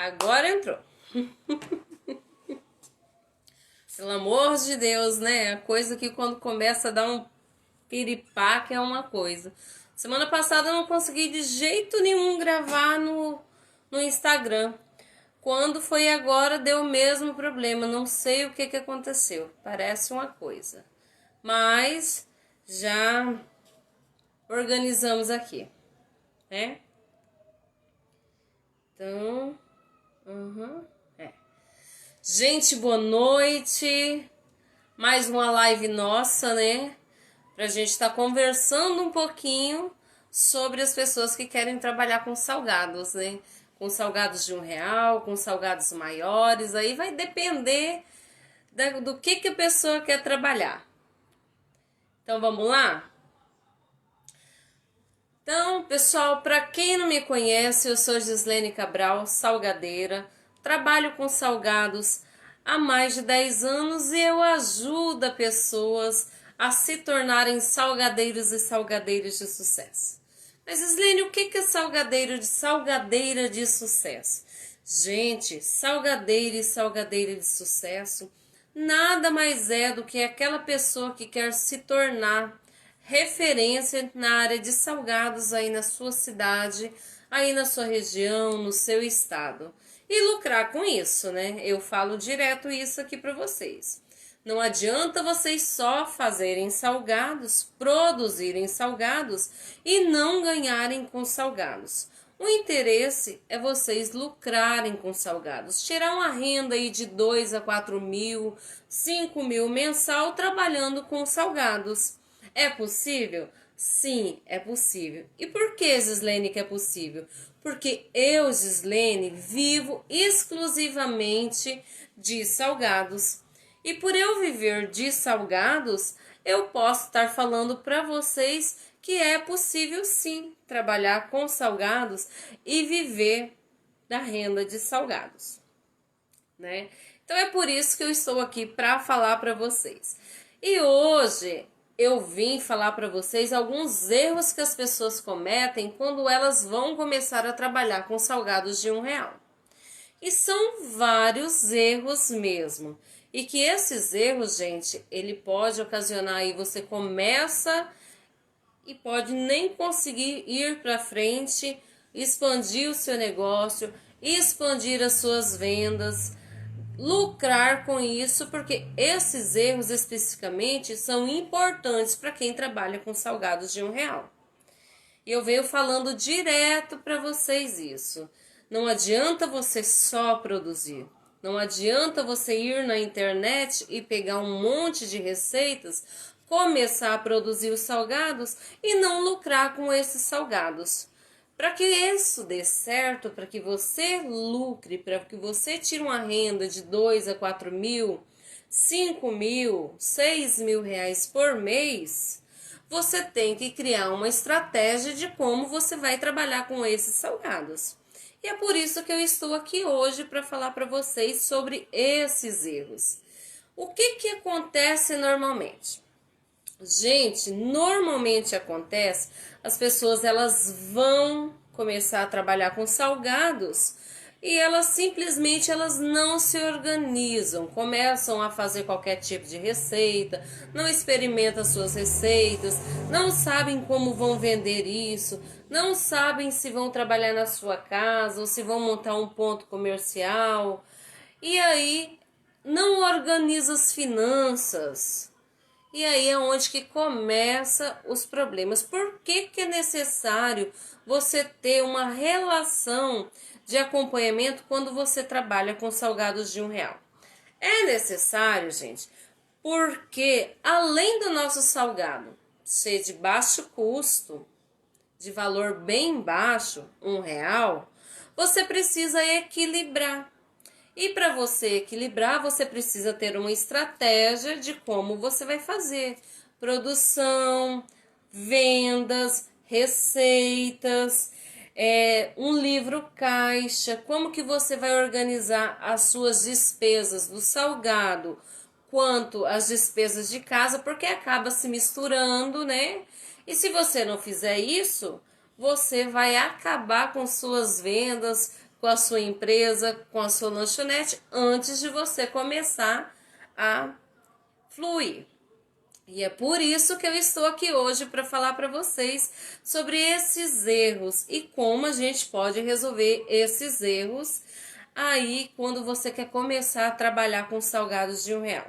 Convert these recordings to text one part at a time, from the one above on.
Agora entrou. Pelo amor de Deus, né? A coisa que quando começa a dar um piripaque é uma coisa. Semana passada eu não consegui de jeito nenhum gravar no Instagram. Quando foi agora deu o mesmo problema. Não sei o que aconteceu. Parece uma coisa. Mas já organizamos aqui, né? Então, gente, boa noite. Mais uma live nossa, né? Pra gente estar conversando um pouquinho sobre as pessoas que querem trabalhar com salgados, né? Com salgados de R$1, com salgados maiores. Aí vai depender do que a pessoa quer trabalhar. Então, vamos lá? Então, pessoal, para quem não me conhece, eu sou Gislene Cabral, salgadeira. Trabalho com salgados há mais de 10 anos e eu ajudo pessoas a se tornarem salgadeiros e salgadeiras de sucesso. Mas, Gislene, o que é salgadeira de sucesso? Gente, salgadeira e salgadeira de sucesso nada mais é do que aquela pessoa que quer se tornar referência na área de salgados aí na sua cidade, aí na sua região, no seu estado. E lucrar com isso, né? Eu falo direto isso aqui para vocês. Não adianta vocês só fazerem salgados, produzirem salgados e não ganharem com salgados. O interesse é vocês lucrarem com salgados, tirar uma renda aí de 2 a 4 mil, 5 mil mensal trabalhando com salgados. É possível? Sim, é possível. E por que, Gislene, que é possível? Porque eu, Gislene, vivo exclusivamente de salgados. E por eu viver de salgados, eu posso estar falando para vocês que é possível sim trabalhar com salgados e viver da renda de salgados, né? Então é por isso que eu estou aqui para falar para vocês. E hoje eu vim falar para vocês alguns erros que as pessoas cometem quando elas vão começar a trabalhar com salgados de R$1. E são vários erros mesmo. E que esses erros, gente, ele pode ocasionar aí, você começa e pode nem conseguir ir para frente, expandir o seu negócio, expandir as suas vendas, lucrar com isso, porque esses erros especificamente são importantes para quem trabalha com salgados de R$1. E eu venho falando direto para vocês isso. Não adianta você só produzir. Não adianta você ir na internet e pegar um monte de receitas, começar a produzir os salgados e não lucrar com esses salgados. Para que isso dê certo, para que você lucre, para que você tire uma renda de 2 a 4 mil, 5 mil, 6 mil reais por mês, você tem que criar uma estratégia de como você vai trabalhar com esses salgados. E é por isso que eu estou aqui hoje para falar para vocês sobre esses erros. O que acontece normalmente? Gente, normalmente acontece, as pessoas elas vão começar a trabalhar com salgados e elas simplesmente não se organizam, começam a fazer qualquer tipo de receita, não experimentam suas receitas, não sabem como vão vender isso, não sabem se vão trabalhar na sua casa ou se vão montar um ponto comercial e aí não organiza as finanças. E aí é onde que começa os problemas. Por que é necessário você ter uma relação de acompanhamento quando você trabalha com salgados de R$1? É necessário, gente, porque além do nosso salgado ser de baixo custo, de valor bem baixo, R$1, você precisa equilibrar. E para você equilibrar, você precisa ter uma estratégia de como você vai fazer produção, vendas, receitas, um livro caixa, como que você vai organizar as suas despesas do salgado, quanto as despesas de casa, porque acaba se misturando, né? E se você não fizer isso, você vai acabar com suas vendas, com a sua empresa, com a sua lanchonete, antes de você começar a fluir. E é por isso que eu estou aqui hoje para falar para vocês sobre esses erros e como a gente pode resolver esses erros aí quando você quer começar a trabalhar com salgados de R$1.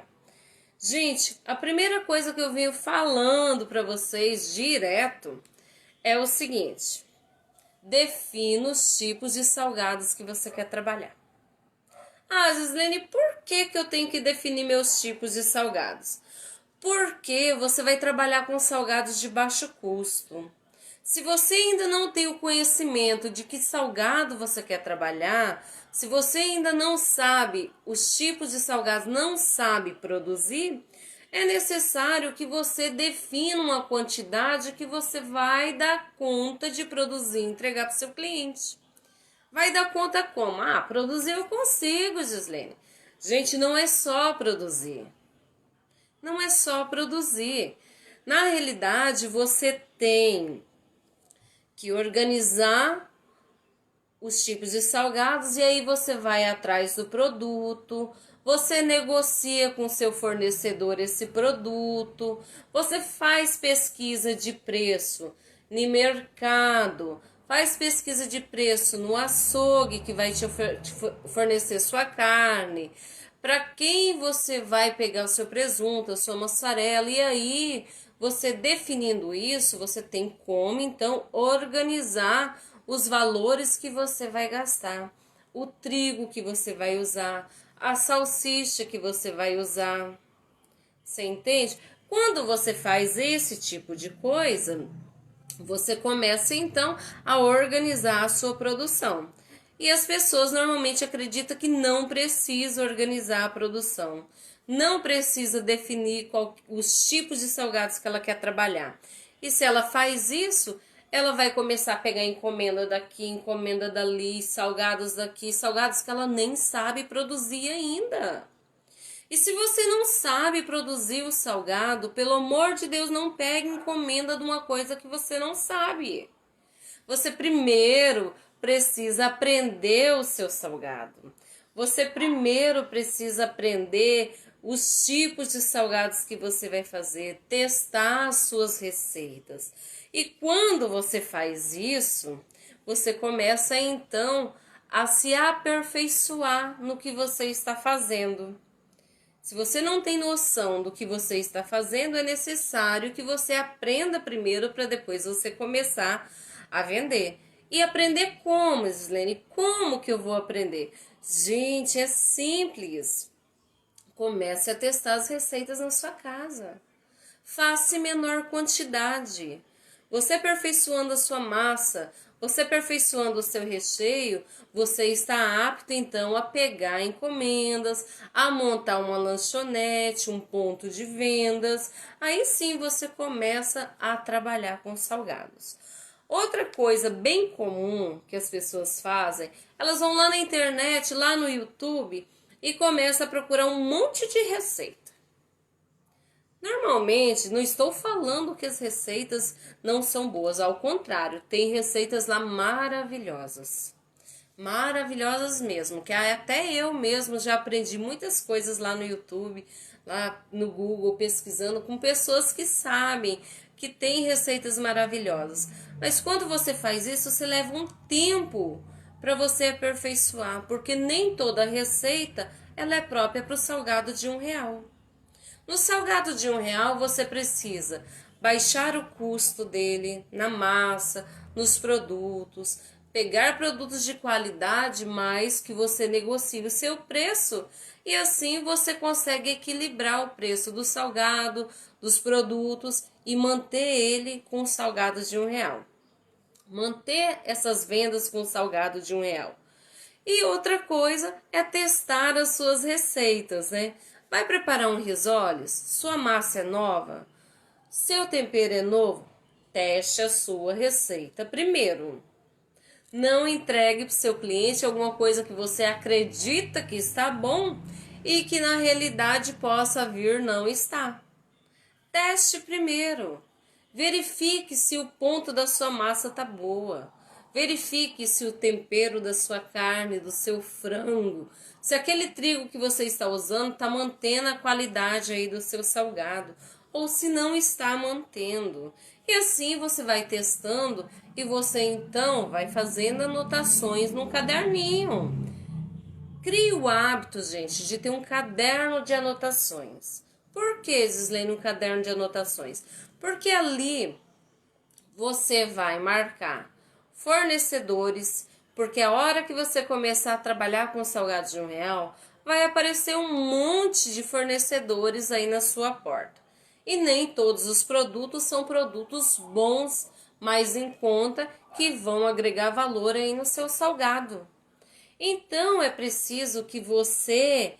Gente, a primeira coisa que eu venho falando para vocês direto é o seguinte: defina os tipos de salgados que você quer trabalhar. Ah, Gislene, por que eu tenho que definir meus tipos de salgados? Porque você vai trabalhar com salgados de baixo custo. Se você ainda não tem o conhecimento de que salgado você quer trabalhar, se você ainda não sabe os tipos de salgados, não sabe produzir, é necessário que você defina uma quantidade que você vai dar conta de produzir e entregar para o seu cliente. Vai dar conta como? Ah, produzir eu consigo, Gislene. Gente, não é só produzir. Não é só produzir. Na realidade, você tem que organizar os tipos de salgados e aí você vai atrás do produto, você negocia com seu fornecedor esse produto, você faz pesquisa de preço no mercado, faz pesquisa de preço no açougue que vai te fornecer sua carne, para quem você vai pegar o seu presunto, a sua mussarela, e aí você definindo isso, você tem como então organizar os valores que você vai gastar, o trigo que você vai usar, a salsicha que você vai usar. Você entende? Quando você faz esse tipo de coisa, você começa então a organizar a sua produção. E as pessoas normalmente acreditam que não precisa organizar a produção, não precisa definir os tipos de salgados que ela quer trabalhar. E se ela faz isso, ela vai começar a pegar encomenda daqui, encomenda dali, salgados daqui, salgados que ela nem sabe produzir ainda. E se você não sabe produzir o salgado, pelo amor de Deus, não pegue encomenda de uma coisa que você não sabe. Você primeiro precisa aprender o seu salgado. Você primeiro precisa aprender os tipos de salgados que você vai fazer, testar as suas receitas. E quando você faz isso, você começa então a se aperfeiçoar no que você está fazendo. Se você não tem noção do que você está fazendo, é necessário que você aprenda primeiro para depois você começar a vender. E aprender como, Gislene? Como que eu vou aprender? Gente, é simples. Comece a testar as receitas na sua casa. Faça em menor quantidade. Você aperfeiçoando a sua massa, você aperfeiçoando o seu recheio, você está apto então a pegar encomendas, a montar uma lanchonete, um ponto de vendas. Aí sim você começa a trabalhar com salgados. Outra coisa bem comum que as pessoas fazem, elas vão lá na internet, lá no YouTube e começam a procurar um monte de receita. Normalmente, não estou falando que as receitas não são boas, ao contrário, tem receitas lá maravilhosas. Maravilhosas mesmo, que até eu mesmo já aprendi muitas coisas lá no YouTube, lá no Google, pesquisando com pessoas que sabem, que tem receitas maravilhosas. Mas quando você faz isso, você leva um tempo para você aperfeiçoar, porque nem toda receita ela é própria para o salgado de R$1. No salgado de R$1 você precisa baixar o custo dele na massa, nos produtos, pegar produtos de qualidade, mas que você negocie o seu preço e assim você consegue equilibrar o preço do salgado, dos produtos e manter ele com salgados de R$1. Manter essas vendas com salgado de R$1. E outra coisa é testar as suas receitas, né? Vai preparar um risoles? Sua massa é nova? Seu tempero é novo? Teste a sua receita primeiro. Não entregue para o seu cliente alguma coisa que você acredita que está bom e que na realidade possa vir não estar. Teste primeiro. Verifique se o ponto da sua massa está boa. Verifique se o tempero da sua carne, do seu frango, se aquele trigo que você está usando está mantendo a qualidade aí do seu salgado, ou se não está mantendo. E assim você vai testando e você então vai fazendo anotações no caderninho. Crie o hábito, gente, de ter um caderno de anotações. Por que, Gislene, um caderno de anotações? Porque ali você vai marcar fornecedores, porque a hora que você começar a trabalhar com salgados de R$ 1, vai aparecer um monte de fornecedores aí na sua porta. E nem todos os produtos são produtos bons, mas em conta, que vão agregar valor aí no seu salgado. Então é preciso que você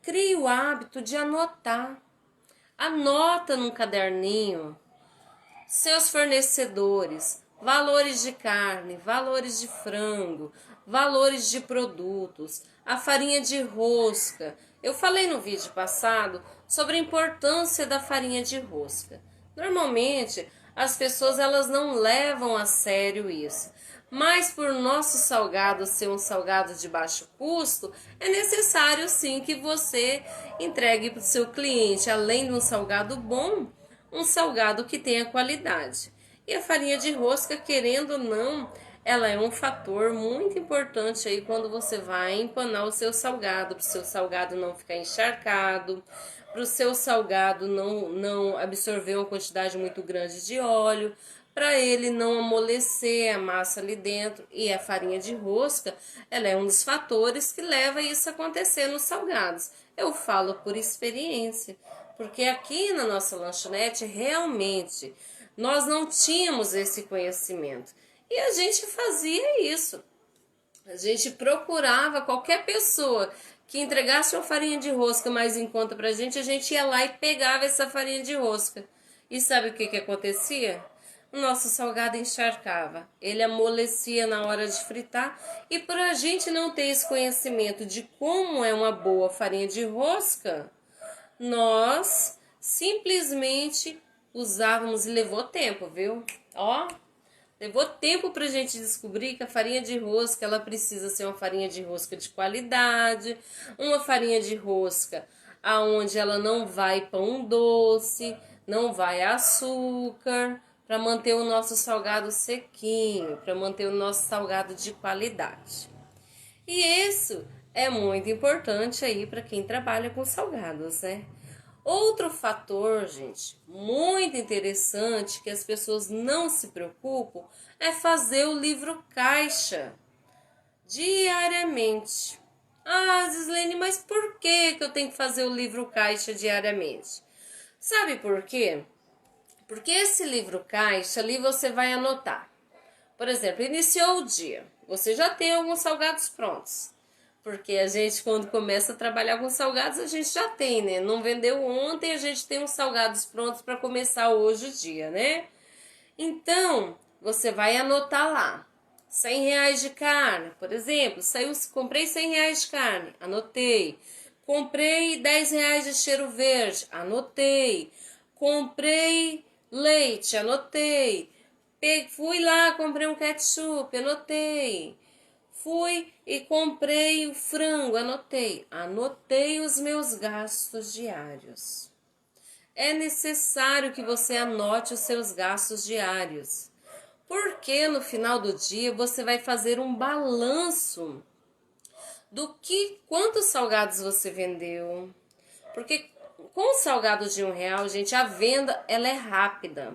crie o hábito de anotar. Anota num caderninho seus fornecedores, valores de carne, valores de frango, valores de produtos, a farinha de rosca. Eu falei no vídeo passado sobre a importância da farinha de rosca. Normalmente as pessoas elas não levam a sério isso, mas por nosso salgado ser um salgado de baixo custo, é necessário sim que você entregue para o seu cliente, além de um salgado bom, um salgado que tenha qualidade. E a farinha de rosca, querendo ou não, ela é um fator muito importante aí quando você vai empanar o seu salgado, para o seu salgado não ficar encharcado, para o seu salgado não absorver uma quantidade muito grande de óleo, para ele não amolecer a massa ali dentro. E a farinha de rosca, ela é um dos fatores que leva isso a acontecer nos salgados. Eu falo por experiência, porque aqui na nossa lanchonete realmente nós não tínhamos esse conhecimento e a gente fazia isso. A gente procurava qualquer pessoa que entregasse uma farinha de rosca mais em conta pra gente, a gente ia lá e pegava essa farinha de rosca. E sabe o que acontecia? O nosso salgado encharcava, ele amolecia na hora de fritar, e por a gente não ter esse conhecimento de como é uma boa farinha de rosca, nós simplesmente usávamos, e levou tempo, viu? Ó, levou tempo pra gente descobrir que a farinha de rosca, ela precisa ser uma farinha de rosca de qualidade, uma farinha de rosca aonde ela não vai pão doce, não vai açúcar, para manter o nosso salgado sequinho, para manter o nosso salgado de qualidade. E isso é muito importante aí para quem trabalha com salgados, né? Outro fator, gente, muito interessante que as pessoas não se preocupam é fazer o livro caixa diariamente. Ah, Gislene, mas por que eu tenho que fazer o livro caixa diariamente? Sabe por quê? Porque esse livro caixa ali você vai anotar. Por exemplo, iniciou o dia, você já tem alguns salgados prontos. Porque a gente, quando começa a trabalhar com salgados, a gente já tem, né? Não vendeu ontem, a gente tem uns salgados prontos para começar hoje o dia, né? Então, você vai anotar lá. R$ 100 de carne, por exemplo. Comprei R$ 100 de carne, anotei. Comprei R$ 10 de cheiro verde, anotei. Comprei leite, anotei. Fui lá, comprei um ketchup, anotei. Fui e comprei o frango, anotei. Anotei os meus gastos diários. É necessário que você anote os seus gastos diários, porque no final do dia você vai fazer um balanço do que, quantos salgados você vendeu. Porque com o salgado de R$ 1, gente, a venda ela é rápida.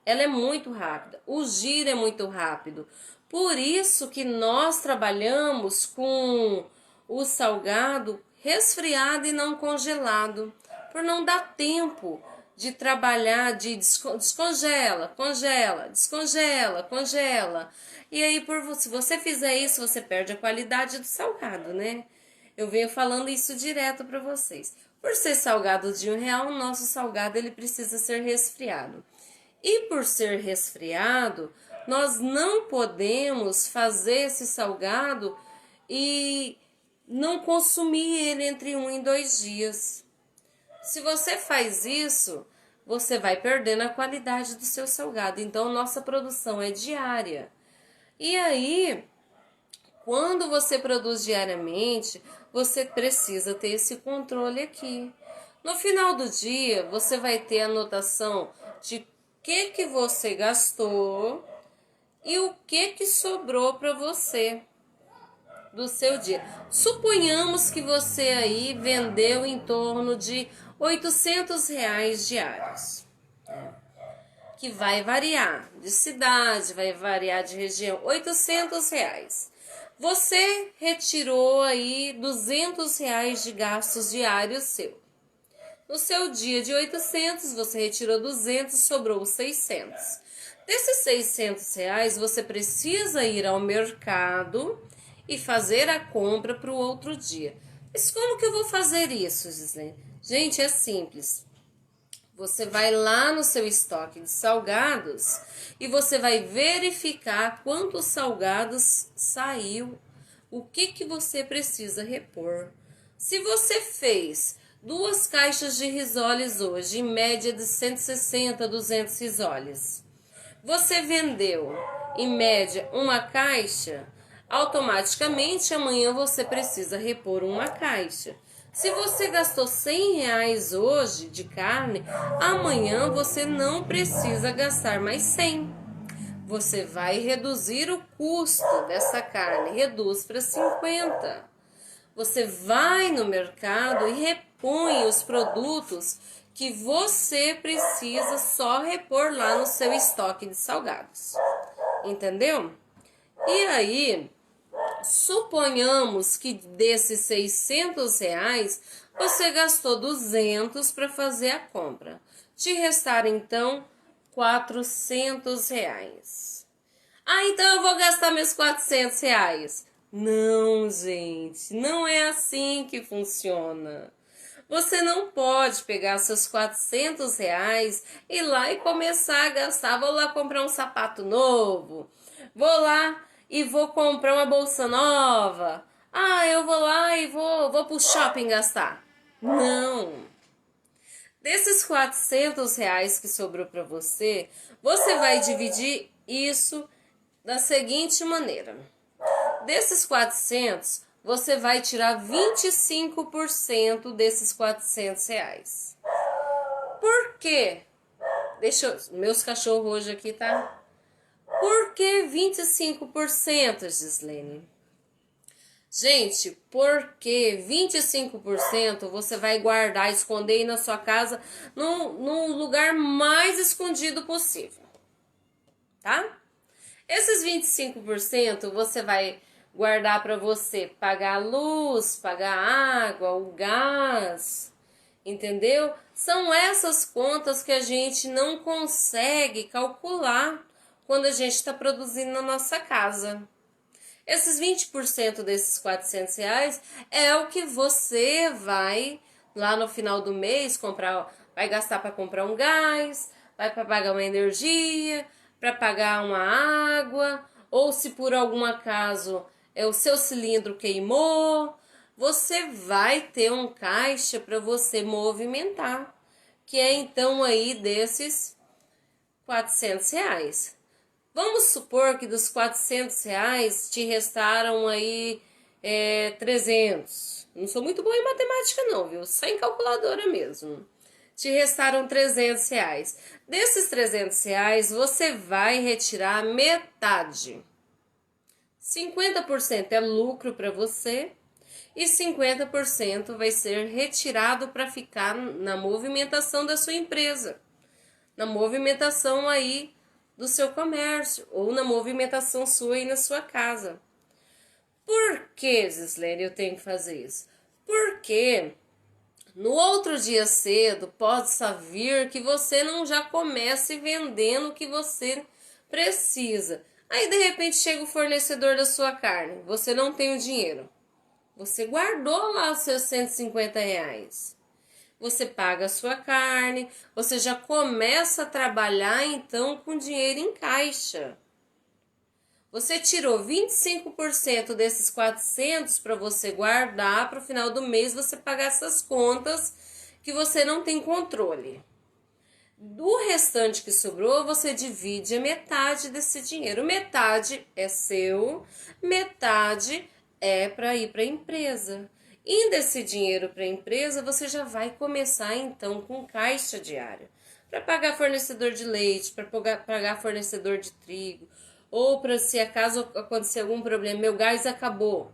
Ela é muito rápida. O giro é muito rápido. Por isso que nós trabalhamos com o salgado resfriado e não congelado. Por não dar tempo de trabalhar, de descongela, congela, descongela, congela. E aí, se você fizer isso, você perde a qualidade do salgado, né? Eu venho falando isso direto para vocês. Por ser salgado de R$ 1, o nosso salgado ele precisa ser resfriado. E por ser resfriado, nós não podemos fazer esse salgado e não consumir ele entre 1 e 2 dias. Se você faz isso, você vai perdendo a qualidade do seu salgado. Então, nossa produção é diária. E aí, quando você produz diariamente, você precisa ter esse controle aqui. No final do dia, você vai ter a anotação de que você gastou e o que sobrou para você do seu dia. Suponhamos que você aí vendeu em torno de R$ 800 diários, que vai variar de cidade, vai variar de região, R$ 800. Você retirou aí R$ 200 de gastos diários seu. No seu dia de 800, você retirou 200, sobrou 600. Desses R$ 600, você precisa ir ao mercado e fazer a compra para o outro dia. Mas como que eu vou fazer isso, Gislene? Gente, é simples. Você vai lá no seu estoque de salgados e você vai verificar quantos salgados saiu, o que você precisa repor. Se você fez 2 caixas de risoles hoje, em média de 160 a 200 risoles, você vendeu em média uma caixa, automaticamente amanhã você precisa repor uma caixa. Se você gastou R$ 100 hoje de carne, amanhã você não precisa gastar mais 100. Você vai reduzir o custo dessa carne, reduz para 50. Você vai no mercado e repõe os produtos que você precisa só repor lá no seu estoque de salgados. Entendeu? E aí, suponhamos que desses R$ 600, você gastou 200 para fazer a compra. Te restaram, então, R$ 400. Ah, então eu vou gastar meus R$ 400. Não, gente, não é assim que funciona. Você não pode pegar seus R$ 400 e ir lá e começar a gastar. Vou lá comprar um sapato novo. Vou lá e vou comprar uma bolsa nova. Ah, eu vou lá e vou pro shopping gastar. Não. Desses R$ 400 que sobrou para você, você vai dividir isso da seguinte maneira. Desses 400, você vai tirar 25% desses R$ 400. Por quê? Meus cachorros hoje aqui, tá? Por que 25%, Gislene? Gente, porque 25% você vai guardar, esconder aí na sua casa, no lugar mais escondido possível, tá? Esses 25% você vai guardar para você pagar a luz, pagar a água, o gás, entendeu? São essas contas que a gente não consegue calcular quando a gente está produzindo na nossa casa. Esses 20% desses R$ 400 é o que você vai lá no final do mês comprar, vai gastar para comprar um gás, vai para pagar uma energia, para pagar uma água, ou se por algum acaso o seu cilindro queimou, você vai ter um caixa para você movimentar, que é então aí desses R$ 400. Vamos supor que dos R$ 400 te restaram aí 300. Não sou muito boa em matemática não, viu? Só em calculadora mesmo. Te restaram R$ 300. Desses R$ 300, você vai retirar metade. 50% é lucro para você e 50% vai ser retirado para ficar na movimentação da sua empresa, na movimentação aí do seu comércio ou na movimentação sua aí na sua casa. Por que, Gislene, eu tenho que fazer isso? Porque no outro dia cedo possa vir que você não já comece vendendo o que você precisa. Aí de repente chega o fornecedor da sua carne, você não tem o dinheiro. Você guardou lá os seus R$ 150. Você paga a sua carne, você já começa a trabalhar então com dinheiro em caixa. Você tirou 25% desses 400 para você guardar para o final do mês você pagar essas contas que você não tem controle. Do restante que sobrou, você divide a metade desse dinheiro. Metade é seu, metade é para ir para a empresa. Indo esse dinheiro para a empresa, você já vai começar então com caixa diária. Para pagar fornecedor de leite, para pagar fornecedor de trigo, ou para se acaso acontecer algum problema, meu gás acabou,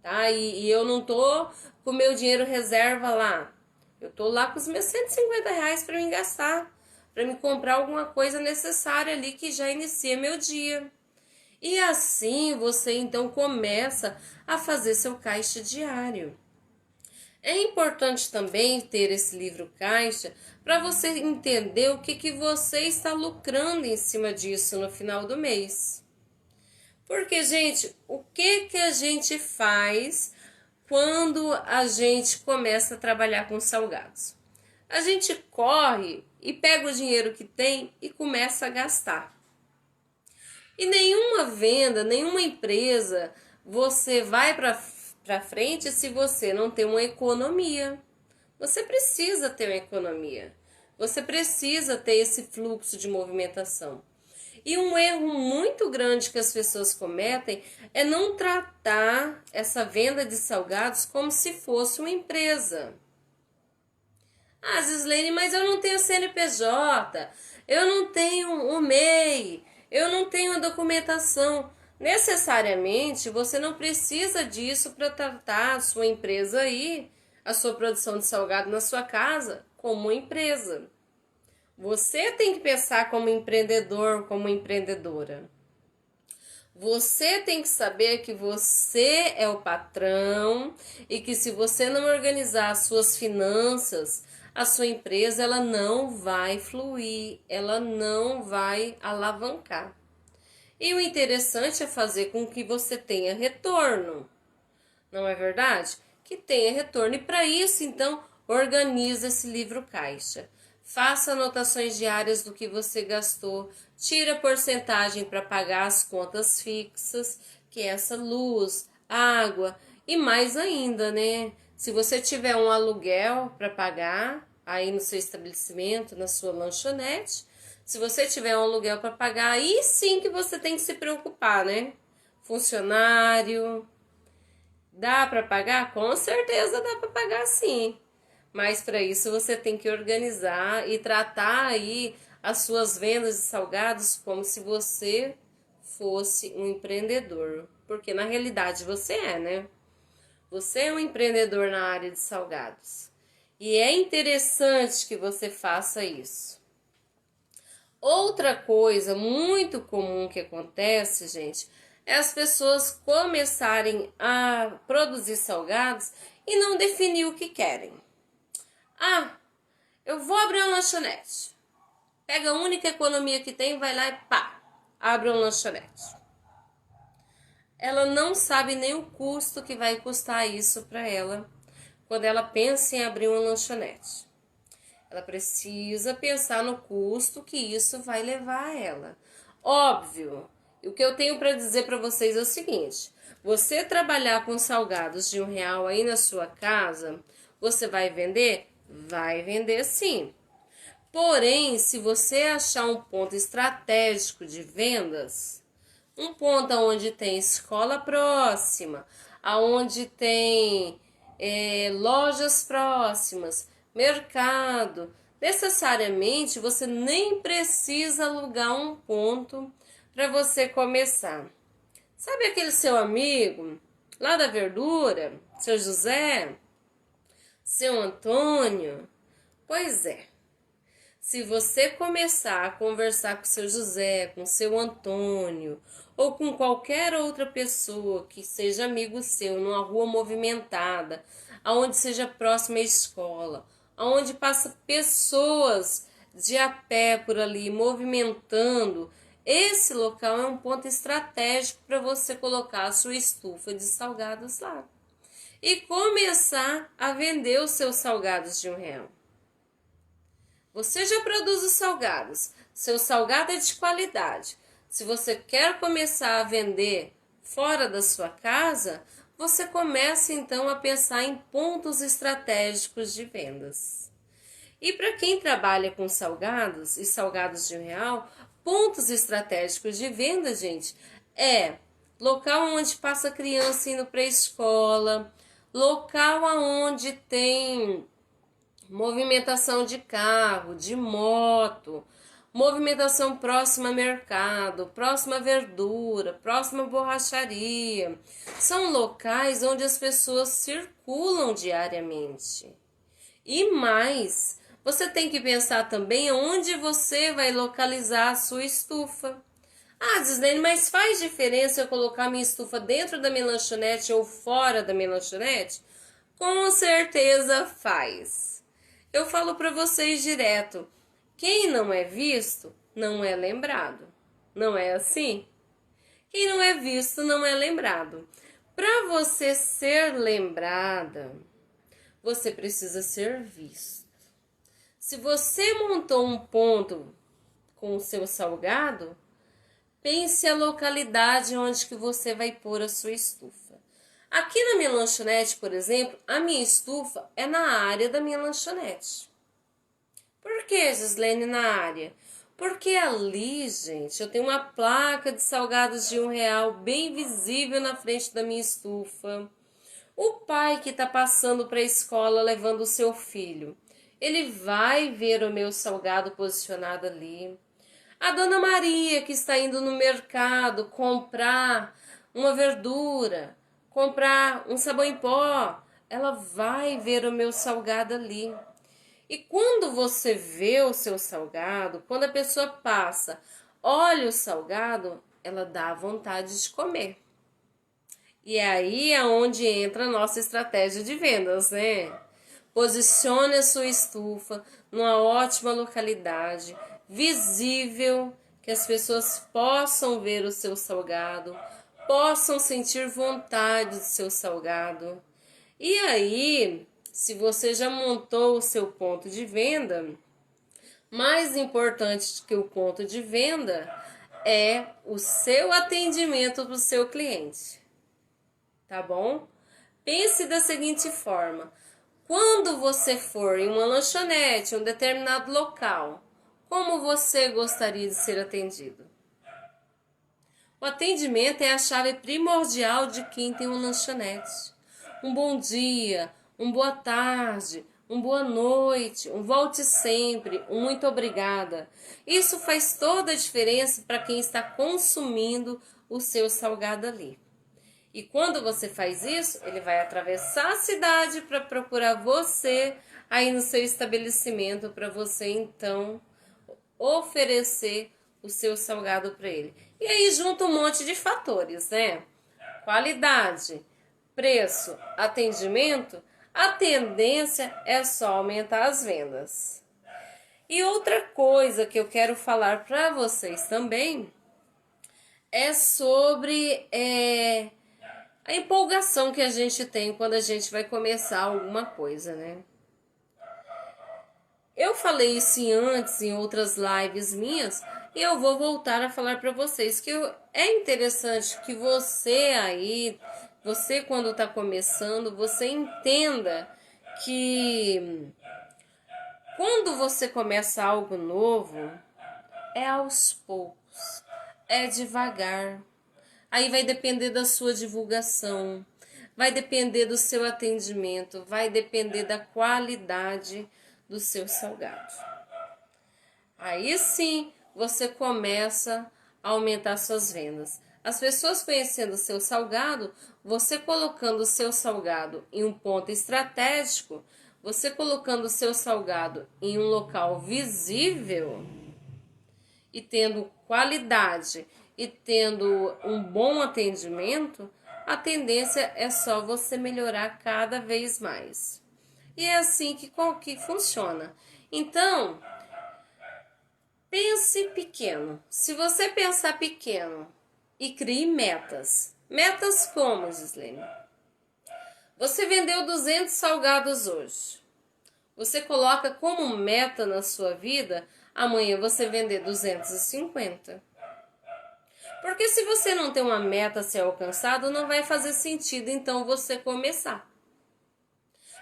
tá? E eu não tô com meu dinheiro reserva lá. Eu tô lá com os meus R$ 150 para me gastar, para me comprar alguma coisa necessária ali que já inicia meu dia. E assim você então começa a fazer seu caixa diário. É importante também ter esse livro caixa para você entender o que você está lucrando em cima disso no final do mês. Porque, gente, o que a gente faz quando a gente começa a trabalhar com salgados? A gente corre e pega o dinheiro que tem e começa a gastar. E nenhuma venda, nenhuma empresa, você vai para frente se você não tem uma economia. Você precisa ter uma economia. Você precisa ter esse fluxo de movimentação. E um erro muito grande que as pessoas cometem é não tratar essa venda de salgados como se fosse uma empresa. Ah, Gislene, mas eu não tenho CNPJ, eu não tenho o MEI, eu não tenho a documentação. Necessariamente, você não precisa disso para tratar a sua empresa aí, a sua produção de salgado na sua casa, como uma empresa. Você tem que pensar como empreendedor, como empreendedora. Você tem que saber que você é o patrão e que se você não organizar as suas finanças, a sua empresa ela não vai fluir, ela não vai alavancar. E o interessante é fazer com que você tenha retorno, não é verdade? Que tenha retorno. E para isso, então, organiza esse livro caixa. Faça anotações diárias do que você gastou, tira a porcentagem para pagar as contas fixas, que é essa luz, água e mais ainda, né? Se você tiver um aluguel para pagar aí no seu estabelecimento, na sua lanchonete, se você tiver um aluguel para pagar, aí sim que você tem que se preocupar, né? Funcionário, dá para pagar? Com certeza dá para pagar sim. Mas para isso você tem que organizar e tratar aí as suas vendas de salgados como se você fosse um empreendedor. Porque na realidade você é, né? Você é um empreendedor na área de salgados. E é interessante que você faça isso. Outra coisa muito comum que acontece, gente, é as pessoas começarem a produzir salgados e não definir o que querem. Ah, eu vou abrir uma lanchonete. Pega a única economia que tem, vai lá e pá, abre uma lanchonete. Ela não sabe nem o custo que vai custar isso para ela quando ela pensa em abrir uma lanchonete. Ela precisa pensar no custo que isso vai levar a ela. Óbvio, o que eu tenho para dizer para vocês é o seguinte: você trabalhar com salgados de R$ 1 aí na sua casa, você vai vender? Vai vender sim. Porém, se você achar um ponto estratégico de vendas, um ponto onde tem escola próxima, aonde tem lojas próximas, mercado, necessariamente você nem precisa alugar um ponto para você começar. Sabe aquele seu amigo lá da verdura, seu José, seu Antônio? Pois é. Se você começar a conversar com seu José, com seu Antônio ou com qualquer outra pessoa que seja amigo seu numa rua movimentada, aonde seja próxima à escola, aonde passa pessoas de a pé por ali movimentando, esse local é um ponto estratégico para você colocar a sua estufa de salgados lá e começar a vender os seus salgados de R$ 1. Você já produz os salgados, seu salgado é de qualidade. Se você quer começar a vender fora da sua casa, você começa então a pensar em pontos estratégicos de vendas. E para quem trabalha com salgados e salgados de R$ 1, pontos estratégicos de venda, gente, é local onde passa criança indo para a escola, local onde tem movimentação de carro, de moto, movimentação próxima a mercado, próxima a verdura, próxima a borracharia. São locais onde as pessoas circulam diariamente. E mais, você tem que pensar também onde você vai localizar a sua estufa. Ah, Gislene, mas faz diferença eu colocar minha estufa dentro da minha lanchonete ou fora da minha lanchonete? Com certeza faz. Eu falo para vocês direto, quem não é visto não é lembrado. Não é assim? Quem não é visto não é lembrado. Para você ser lembrada, você precisa ser visto. Se você montou um ponto com o seu salgado, pense a localidade onde que você vai pôr a sua estufa. Aqui na minha lanchonete, por exemplo, a minha estufa é na área da minha lanchonete. Por que, Gislene, na área? Porque ali, gente, eu tenho uma placa de salgados de R$ 1 bem visível na frente da minha estufa. O pai que está passando para a escola levando o seu filho, ele vai ver o meu salgado posicionado ali. A dona Maria que está indo no mercado comprar uma verdura, comprar um sabão em pó, ela vai ver o meu salgado ali. E quando você vê o seu salgado, quando a pessoa passa, olha o salgado, ela dá vontade de comer. E aí é onde entra a nossa estratégia de vendas, né? Posicione a sua estufa numa ótima localidade, visível, que as pessoas possam ver o seu salgado, possam sentir vontade do seu salgado. E aí, se você já montou o seu ponto de venda, mais importante que o ponto de venda é o seu atendimento para o seu cliente. Tá bom? Pense da seguinte forma: quando você for em uma lanchonete, um determinado local, como você gostaria de ser atendido? O atendimento é a chave primordial de quem tem uma lanchonete. Um bom dia, uma boa tarde, uma boa noite, um volte sempre, um muito obrigada. Isso faz toda a diferença para quem está consumindo o seu salgado ali. E quando você faz isso, ele vai atravessar a cidade para procurar você aí no seu estabelecimento, para você então oferecer o seu salgado para ele. E aí junta um monte de fatores, né? Qualidade, preço, atendimento, a tendência é só aumentar as vendas. E outra coisa que eu quero falar para vocês também é sobre a empolgação que a gente tem quando a gente vai começar alguma coisa, né? Eu falei isso antes em outras lives minhas e eu vou voltar a falar para vocês que é interessante que você aí, você quando está começando, você entenda que quando você começa algo novo, é aos poucos, é devagar. Aí vai depender da sua divulgação, vai depender do seu atendimento, vai depender da qualidade do seu salgado. Aí sim você começa a aumentar suas vendas. As pessoas conhecendo o seu salgado, você colocando o seu salgado em um ponto estratégico, você colocando o seu salgado em um local visível e tendo qualidade e tendo um bom atendimento, a tendência é só você melhorar cada vez mais. E é assim que funciona. Então, pense pequeno. Se você pensar pequeno e crie metas. Metas como, Gislene? Você vendeu 200 salgados hoje. Você coloca como meta na sua vida amanhã você vender 250. Porque se você não tem uma meta a ser alcançada, não vai fazer sentido então você começar.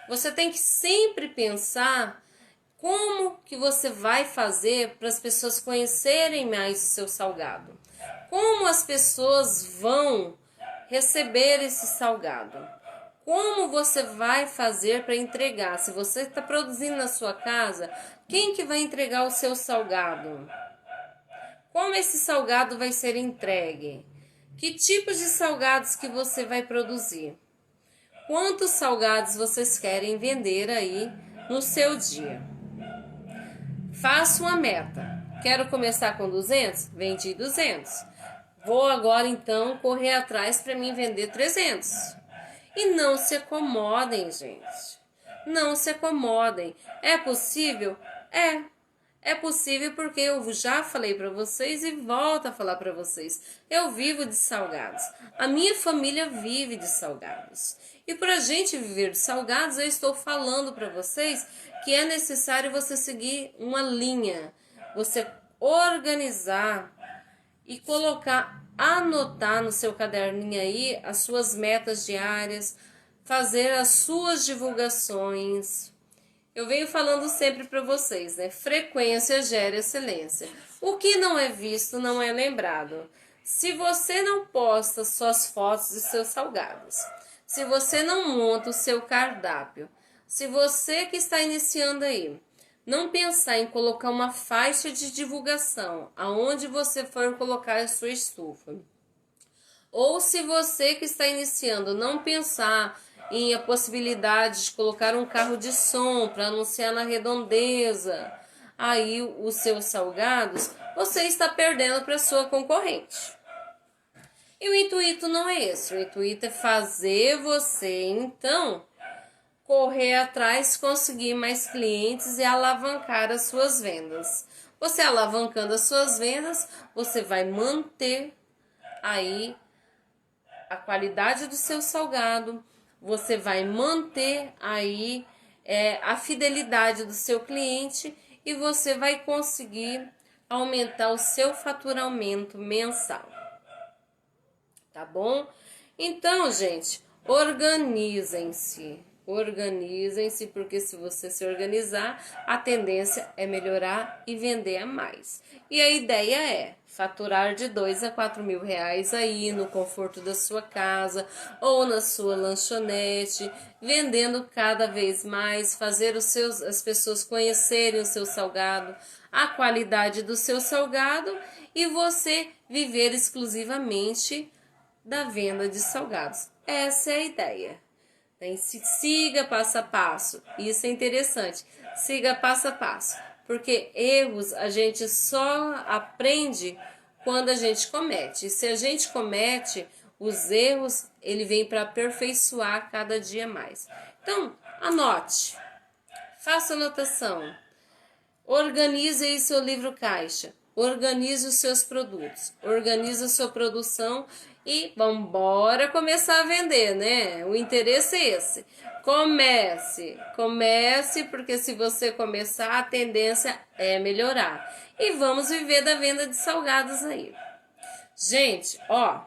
Você tem que sempre pensar Como que você vai fazer para as pessoas conhecerem mais o seu salgado? Como as pessoas vão receber esse salgado? Como você vai fazer para entregar? Se você está produzindo na sua casa, quem que vai entregar o seu salgado? Como esse salgado vai ser entregue? Que tipos de salgados que você vai produzir? Quantos salgados vocês querem vender aí no seu dia? Faça uma meta. Quero começar com 200? Vendi 200. Vou agora então correr atrás para mim vender 300. E não se acomodem, gente. Não se acomodem. É possível? É possível porque eu já falei para vocês e volto a falar para vocês. Eu vivo de salgados. A minha família vive de salgados. E para a gente viver de salgados, eu estou falando para vocês que é necessário você seguir uma linha. Você organizar e colocar, anotar no seu caderninho aí as suas metas diárias, fazer as suas divulgações. Eu venho falando sempre para vocês, né? Frequência gera excelência. O que não é visto não é lembrado. Se você não posta suas fotos de seus salgados, se você não monta o seu cardápio, se você que está iniciando aí não pensar em colocar uma faixa de divulgação aonde você for colocar a sua estufa, ou se você que está iniciando não pensar em a possibilidade de colocar um carro de som para anunciar na redondeza aí os seus salgados, você está perdendo para sua concorrente. E o intuito não é esse, o intuito é fazer você então correr atrás, conseguir mais clientes e alavancar as suas vendas. Você alavancando as suas vendas, você vai manter aí a qualidade do seu salgado, você vai manter aí a fidelidade do seu cliente e você vai conseguir aumentar o seu faturamento mensal. Tá bom? Então, gente, organizem-se. Organizem-se, porque se você se organizar, a tendência é melhorar e vender a mais. E a ideia é faturar de 2 a 4 mil reais aí no conforto da sua casa ou na sua lanchonete, vendendo cada vez mais, fazer as pessoas conhecerem o seu salgado, a qualidade do seu salgado e você viver exclusivamente da venda de salgados. Essa é a ideia. Siga passo a passo. Isso é interessante. Siga passo a passo. Porque erros a gente só aprende quando a gente comete. E se a gente comete, os erros, ele vem para aperfeiçoar cada dia mais. Então, anote. Faça anotação. Organize aí seu livro caixa. Organize os seus produtos. Organize a sua produção. E vamos começar a vender, né? O interesse é esse. Comece, porque se você começar, a tendência é melhorar. E vamos viver da venda de salgados aí. Gente, ó,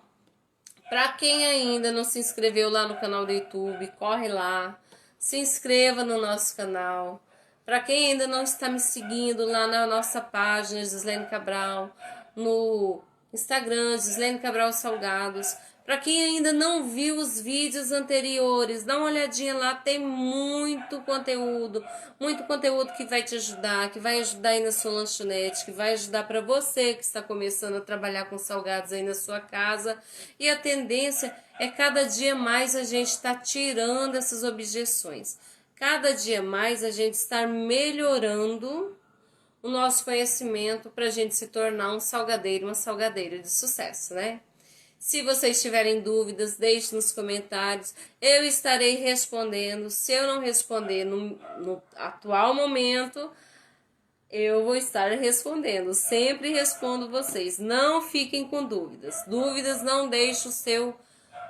para quem ainda não se inscreveu lá no canal do YouTube, corre lá, se inscreva no nosso canal. Para quem ainda não está me seguindo lá na nossa página, Gislene Cabral, no Instagram, Gislene Cabral Salgados. Para quem ainda não viu os vídeos anteriores, dá uma olhadinha lá, tem muito conteúdo que vai te ajudar, que vai ajudar aí na sua lanchonete, que vai ajudar para você que está começando a trabalhar com salgados aí na sua casa. E a tendência é cada dia mais a gente estar tirando essas objeções. Cada dia mais a gente estar melhorando o nosso conhecimento para a gente se tornar um salgadeiro, uma salgadeira de sucesso, né? Se vocês tiverem dúvidas, deixe nos comentários. Eu estarei respondendo. Se eu não responder no atual momento, eu vou estar respondendo. Sempre respondo vocês. Não fiquem com dúvidas. Dúvidas não deixem o seu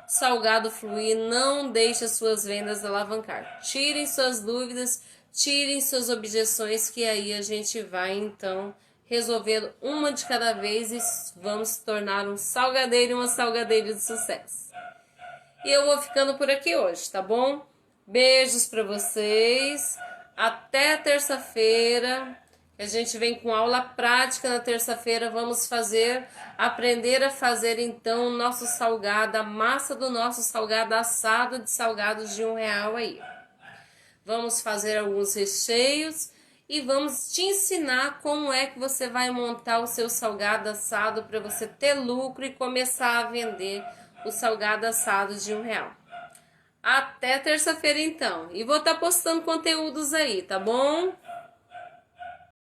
salgado fluir. Não deixe as suas vendas alavancar. Tirem suas dúvidas, tirem suas objeções, que aí a gente vai então resolvendo uma de cada vez e vamos tornar um salgadeiro e uma salgadeira de sucesso. E eu vou ficando por aqui hoje, tá bom? Beijos para vocês. Até terça-feira. A gente vem com aula prática na terça-feira. Vamos aprender a fazer então o nosso salgado, a massa do nosso salgado assado de salgados de R$ 1 aí. Vamos fazer alguns recheios e vamos te ensinar como é que você vai montar o seu salgado assado para você ter lucro e começar a vender o salgado assado de R$ 1. Até terça-feira então. E vou estar postando conteúdos aí, tá bom?